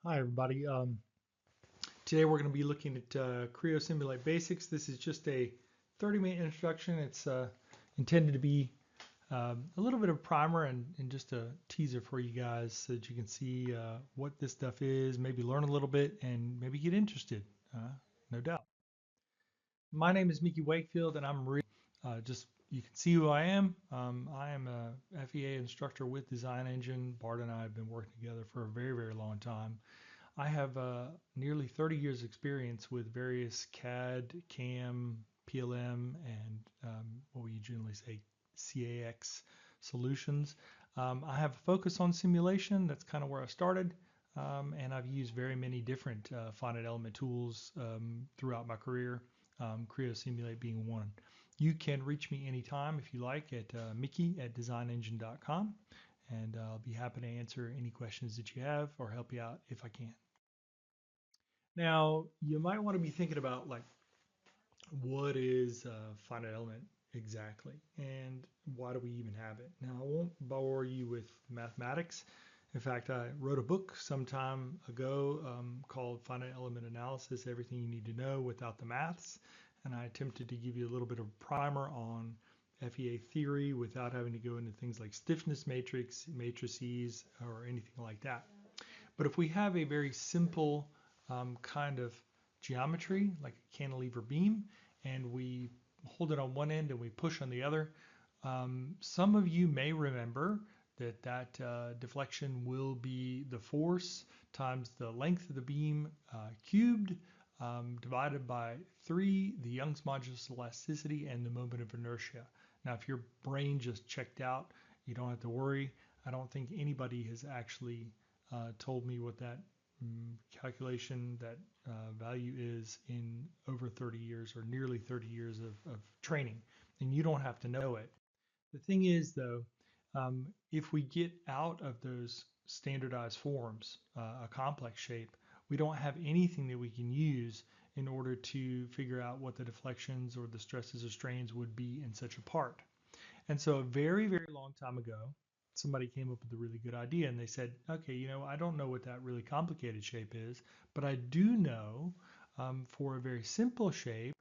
Hi everybody. Today we're going to be looking at Creo Simulate Basics. This is just a 30-minute introduction. It's intended to be a little bit of a primer and just a teaser for you guys so that you can see what this stuff is, maybe learn a little bit, and maybe get interested, no doubt. My name is Mickey Wakefield, and I'm really just you can see who I am. I am a FEA instructor with Design Engine. Bart and I have been working together for a very, very long time. I have nearly 30 years experience with various CAD, CAM, PLM, and what we generally say CAX solutions. I have a focus on simulation. That's kind of where I started. And I've used very many different finite element tools throughout my career, Creo Simulate being one. You can reach me anytime if you like at mickey@designengine.com, and I'll be happy to answer any questions that you have or help you out if I can. Now, you might want to be thinking about like, what is a finite element exactly, and why do we even have it? Now, I won't bore you with mathematics. In fact, I wrote a book some time ago called Finite Element Analysis, Everything You Need to Know Without the Maths, and I attempted to give you a little bit of primer on FEA theory without having to go into things like stiffness matrices, or anything like that. But if we have a very simple kind of geometry, like a cantilever beam, and we hold it on one end and we push on the other, some of you may remember that deflection will be the force times the length of the beam cubed, divided by 3, the Young's modulus of elasticity, and the moment of inertia. Now, if your brain just checked out, you don't have to worry. I don't think anybody has actually told me what that calculation, that value is in over 30 years or nearly 30 years of training, and you don't have to know it. The thing is, though, if we get out of those standardized forms, a complex shape, we don't have anything that we can use in order to figure out what the deflections or the stresses or strains would be in such a part. And so a very, very long time ago, somebody came up with a really good idea, and they said, okay, I don't know what that really complicated shape is, but I do know for a very simple shape,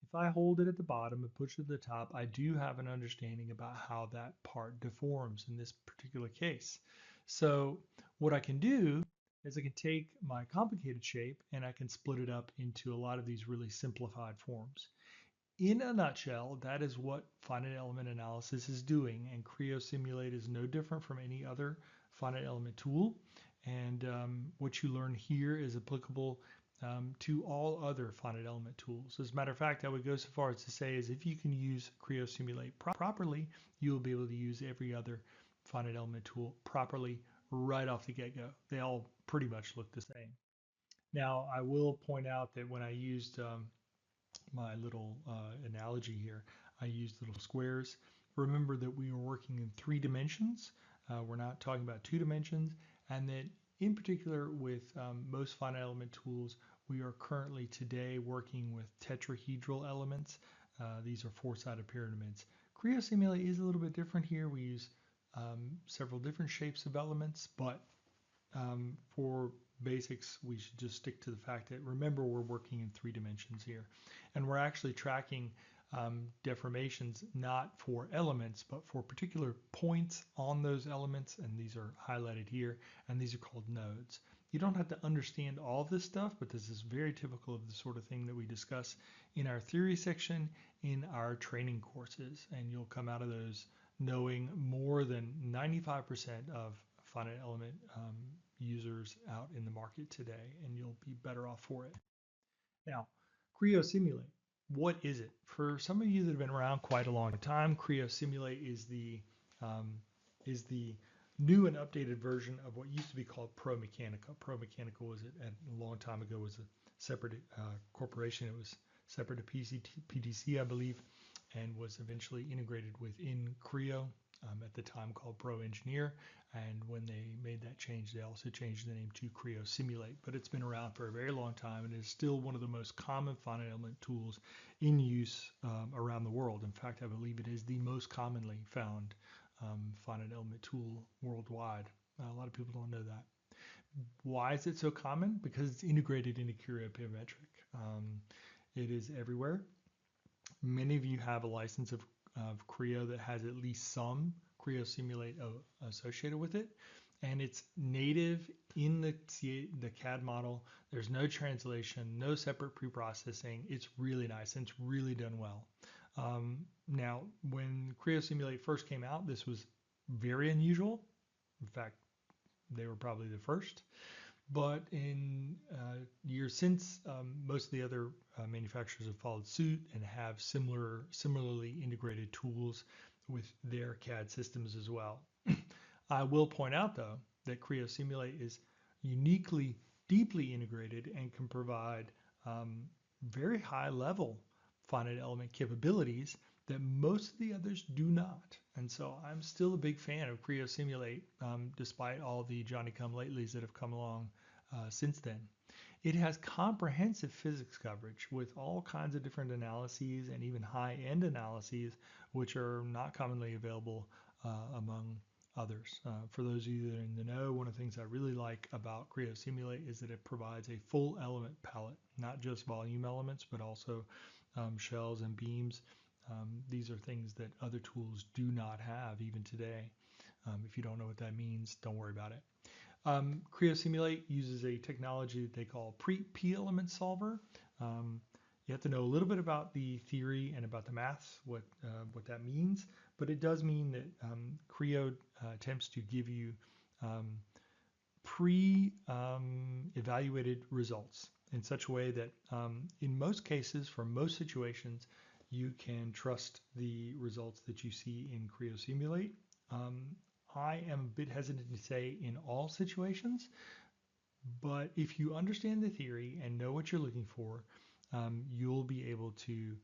if I hold it at the bottom and push it to the top, I do have an understanding about how that part deforms in this particular case. So what I can do is I can take my complicated shape and I can split it up into a lot of these really simplified forms. In a nutshell, that is what finite element analysis is doing, and Creo Simulate is no different from any other finite element tool. And what you learn here is applicable to all other finite element tools. As a matter of fact, I would go so far as to say is if you can use Creo Simulate properly, you will be able to use every other finite element tool properly right off the get-go. They all pretty much look the same. Now, I will point out that when I used my little analogy here, I used little squares. Remember that we were working in 3 dimensions. We're not talking about 2 dimensions, and that in particular with most finite element tools, we are currently today working with tetrahedral elements. These are 4-sided pyramids. Creo Simulate is a little bit different here. We use several different shapes of elements, but for basics, we should just stick to the fact that, remember, we're working in 3 dimensions here. And we're actually tracking deformations not for elements, but for particular points on those elements. And these are highlighted here, and these are called nodes. You don't have to understand all this stuff, but this is very typical of the sort of thing that we discuss in our theory section in our training courses. And you'll come out of those knowing more than 95% of finite element users out in the market today, and you'll be better off for it. Now, Creo Simulate, what is it? For some of you that have been around quite a long time, Creo Simulate is the new and updated version of what used to be called Pro Mechanica. Pro Mechanica was a long time ago was a separate corporation. It was separate to PTC, I believe, and was eventually integrated within Creo. At the time called Pro Engineer, and when they made that change, they also changed the name to Creo Simulate. But it's been around for a very long time and is still one of the most common finite element tools in use around the world. In fact, I believe it is the most commonly found finite element tool worldwide. A lot of people don't know that. Why is it so common? Because it's integrated into Creo Parametric. It is everywhere. Many of you have a license of Creo that has at least some Creo Simulate associated with it, and it's native in the CAD model. There's no translation, no separate pre-processing. It's really nice, and it's really done well. Now, when Creo Simulate first came out, this was very unusual. In fact, they were probably the first. But in years since, most of the other manufacturers have followed suit and have similarly integrated tools with their CAD systems as well. I will point out, though, that Creo Simulate is uniquely, deeply integrated and can provide very high-level finite element capabilities that most of the others do not. And so I'm still a big fan of Creo Simulate, despite all the Johnny-come-latelys that have come along since then. It has comprehensive physics coverage with all kinds of different analyses and even high-end analyses, which are not commonly available among others. For those of you that are in the know, one of the things I really like about Creo Simulate is that it provides a full element palette, not just volume elements, but also shells and beams. These are things that other tools do not have even today. If you don't know what that means, don't worry about it. Creo Simulate uses a technology that they call P-element solver. You have to know a little bit about the theory and about the maths, what that means, but it does mean that Creo attempts to give you pre-evaluated results in such a way that in most cases, for most situations, you can trust the results that you see in Creo Simulate. I am a bit hesitant to say in all situations, but if you understand the theory and know what you're looking for, you'll be able to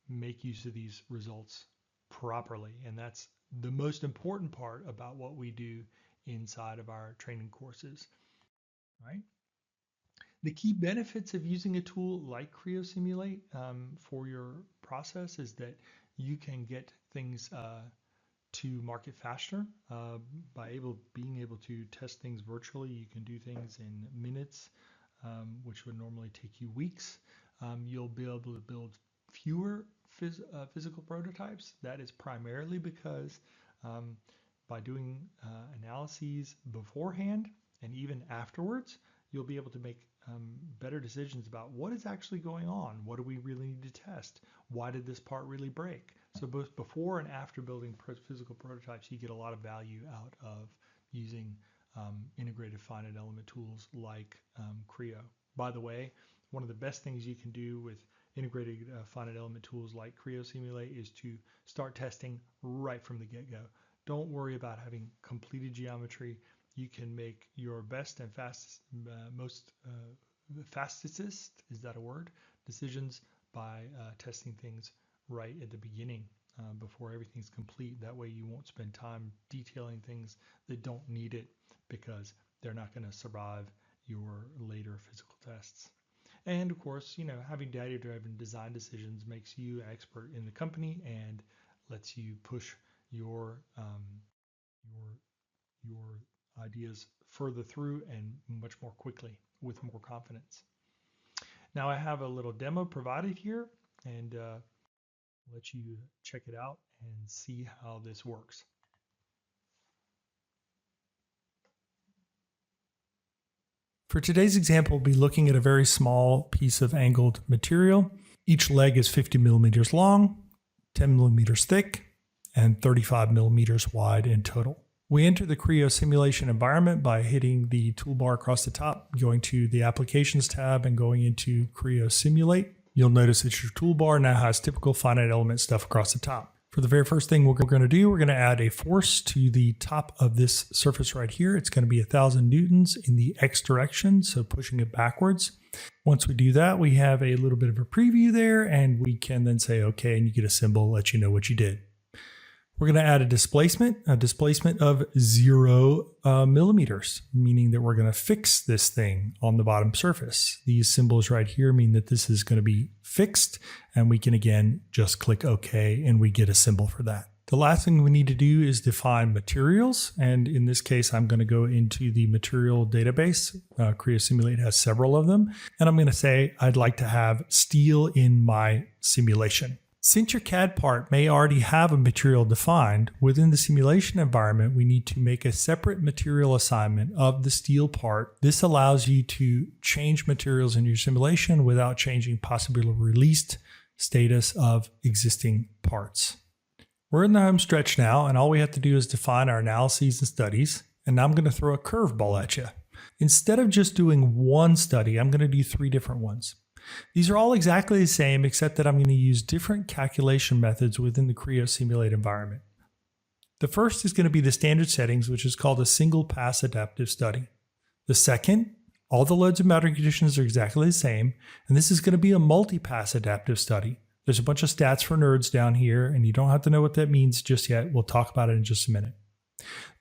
make use of these results properly. And that's the most important part about what we do inside of our training courses, right? The key benefits of using a tool like Creo Simulate for your process is that you can get things to market faster by being able to test things virtually. You can do things in minutes, which would normally take you weeks. You'll be able to build fewer physical prototypes. That is primarily because by doing analyses beforehand and even afterwards, you'll be able to make better decisions about what is actually going on. What do we really need to test? Why did this part really break? So both before and after building physical prototypes, you get a lot of value out of using integrated finite element tools like Creo. By the way, one of the best things you can do with integrated finite element tools like Creo Simulate is to start testing right from the get-go. Don't worry about having completed geometry. You can make your best and fastest, is that a word, decisions by testing things right at the beginning before everything's complete. That way you won't spend time detailing things that don't need it because they're not going to survive your later physical tests. And of course, having data-driven design decisions makes you an expert in the company and lets you push your ideas further through and much more quickly with more confidence. Now I have a little demo provided here and let you check it out and see how this works. For today's example, we'll be looking at a very small piece of angled material. Each leg is 50 millimeters long, 10 millimeters thick, and 35 millimeters wide in total. We enter the Creo simulation environment by hitting the toolbar across the top, going to the Applications tab and going into Creo Simulate. You'll notice that your toolbar now has typical finite element stuff across the top. For the very first thing we're going to do, we're going to add a force to the top of this surface right here. It's going to be 1,000 newtons in the X direction, so pushing it backwards. Once we do that, we have a little bit of a preview there, and we can then say, okay, and you get a symbol, let you know what you did. We're going to add a displacement of 0 millimeters, meaning that we're going to fix this thing on the bottom surface. These symbols right here mean that this is going to be fixed, and we can again just click OK, and we get a symbol for that. The last thing we need to do is define materials. And in this case, I'm going to go into the material database. Creo Simulate has several of them. And I'm going to say I'd like to have steel in my simulation. Since your CAD part may already have a material defined, within the simulation environment, we need to make a separate material assignment of the steel part. This allows you to change materials in your simulation without changing possibly released status of existing parts. We're in the home stretch now, and all we have to do is define our analyses and studies. And now I'm going to throw a curveball at you. Instead of just doing one study, I'm going to do 3 different ones. These are all exactly the same, except that I'm going to use different calculation methods within the Creo Simulate environment. The first is going to be the standard settings, which is called a single pass adaptive study. The second, all the loads and boundary conditions are exactly the same, and this is going to be a multi-pass adaptive study. There's a bunch of stats for nerds down here, and you don't have to know what that means just yet. We'll talk about it in just a minute.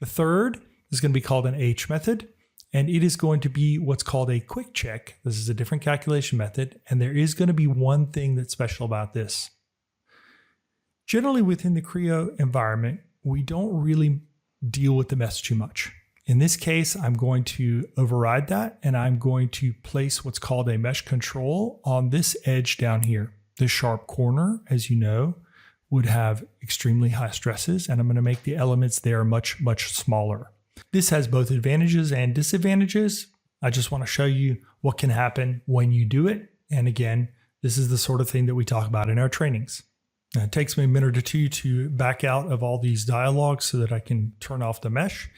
The third is going to be called an H method, and it is going to be what's called a quick check. This is a different calculation method, and there is going to be one thing that's special about this. Generally, within the Creo environment, we don't really deal with the mesh too much. In this case, I'm going to override that, and I'm going to place what's called a mesh control on this edge down here. This sharp corner, as you know, would have extremely high stresses, and I'm going to make the elements there much, much smaller. This has both advantages and disadvantages. I just want to show you what can happen when you do it. And again, this is the sort of thing that we talk about in our trainings. Now, it takes me a minute or two to back out of all these dialogues so that I can turn off the mesh.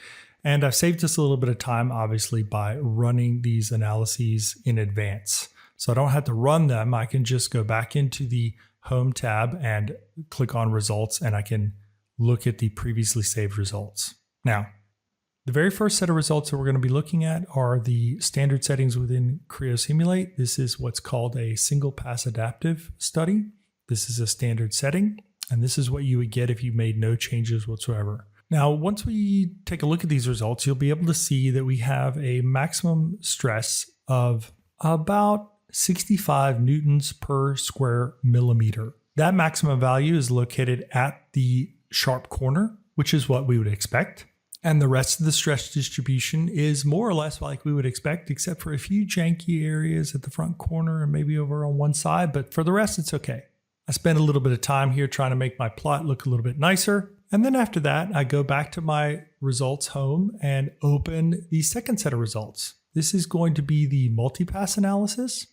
And I've saved us a little bit of time, obviously, by running these analyses in advance. So I don't have to run them. I can just go back into the Home tab and click on Results, and I can look at the previously saved results. Now, the very first set of results that we're going to be looking at are the standard settings within Creo Simulate. This is what's called a single pass adaptive study. This is a standard setting, and this is what you would get if you made no changes whatsoever. Now, once we take a look at these results, you'll be able to see that we have a maximum stress of about 65 newtons per square millimeter. That maximum value is located at the sharp corner, which is what we would expect. And the rest of the stress distribution is more or less like we would expect, except for a few janky areas at the front corner and maybe over on one side. But for the rest, it's okay. I spent a little bit of time here trying to make my plot look a little bit nicer. And then after that, I go back to my results home and open the second set of results. This is going to be the multi-pass analysis.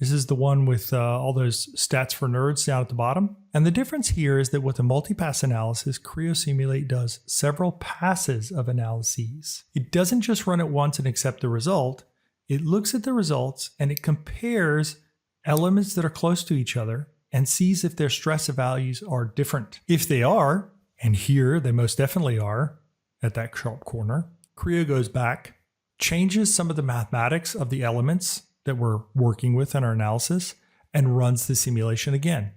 This is the one with all those stats for nerds down at the bottom. And the difference here is that with a multi-pass analysis, Creo Simulate does several passes of analyses. It doesn't just run it once and accept the result. It looks at the results and it compares elements that are close to each other and sees if their stress values are different. If they are, and here they most definitely are at that sharp corner, Creo goes back, changes some of the mathematics of the elements that we're working with in our analysis, and runs the simulation again.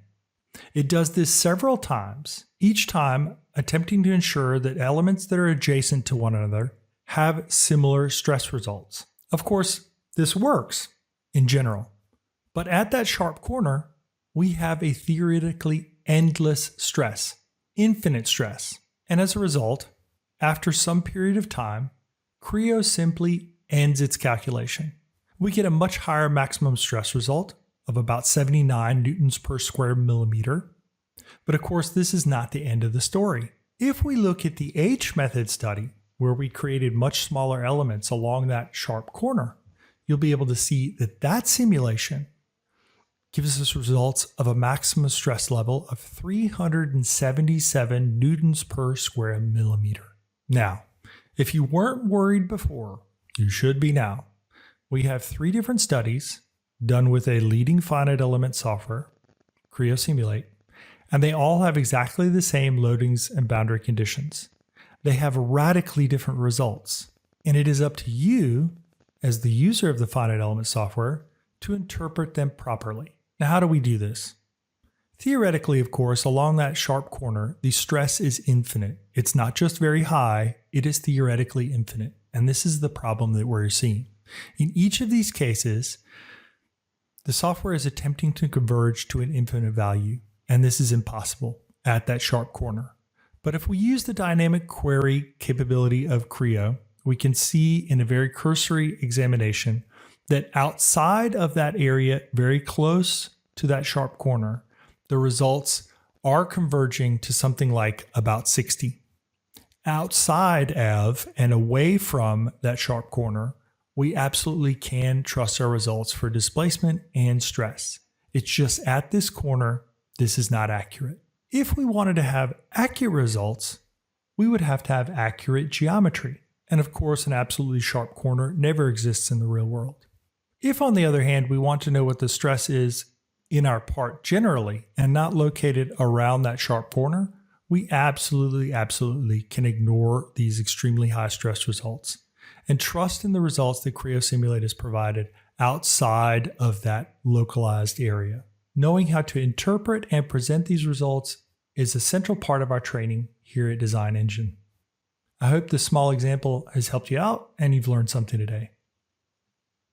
It does this several times, each time attempting to ensure that elements that are adjacent to one another have similar stress results. Of course, this works in general, but at that sharp corner, we have a theoretically endless stress, infinite stress. And as a result, after some period of time, Creo simply ends its calculation. We get a much higher maximum stress result of about 79 newtons per square millimeter. But of course, this is not the end of the story. If we look at the H method study, where we created much smaller elements along that sharp corner, you'll be able to see that that simulation gives us results of a maximum stress level of 377 newtons per square millimeter. Now, if you weren't worried before, you should be now. We have 3 different studies done with a leading finite element software, Creo Simulate, and they all have exactly the same loadings and boundary conditions. They have radically different results, and it is up to you, as the user of the finite element software, to interpret them properly. Now, how do we do this? Theoretically, of course, along that sharp corner, the stress is infinite. It's not just very high, it is theoretically infinite. And this is the problem that we're seeing. In each of these cases, the software is attempting to converge to an infinite value, and this is impossible at that sharp corner. But if we use the dynamic query capability of Creo, we can see in a very cursory examination that outside of that area, very close to that sharp corner, the results are converging to something like about 60. Outside of and away from that sharp corner, we absolutely can trust our results for displacement and stress. It's just at this corner, this is not accurate. If we wanted to have accurate results, we would have to have accurate geometry. And of course, an absolutely sharp corner never exists in the real world. If, on the other hand, we want to know what the stress is in our part generally and not located around that sharp corner, we absolutely can ignore these extremely high stress results and trust in the results that Creo Simulate has provided outside of that localized area. Knowing how to interpret and present these results is a central part of our training here at Design Engine. I hope this small example has helped you out and you've learned something today.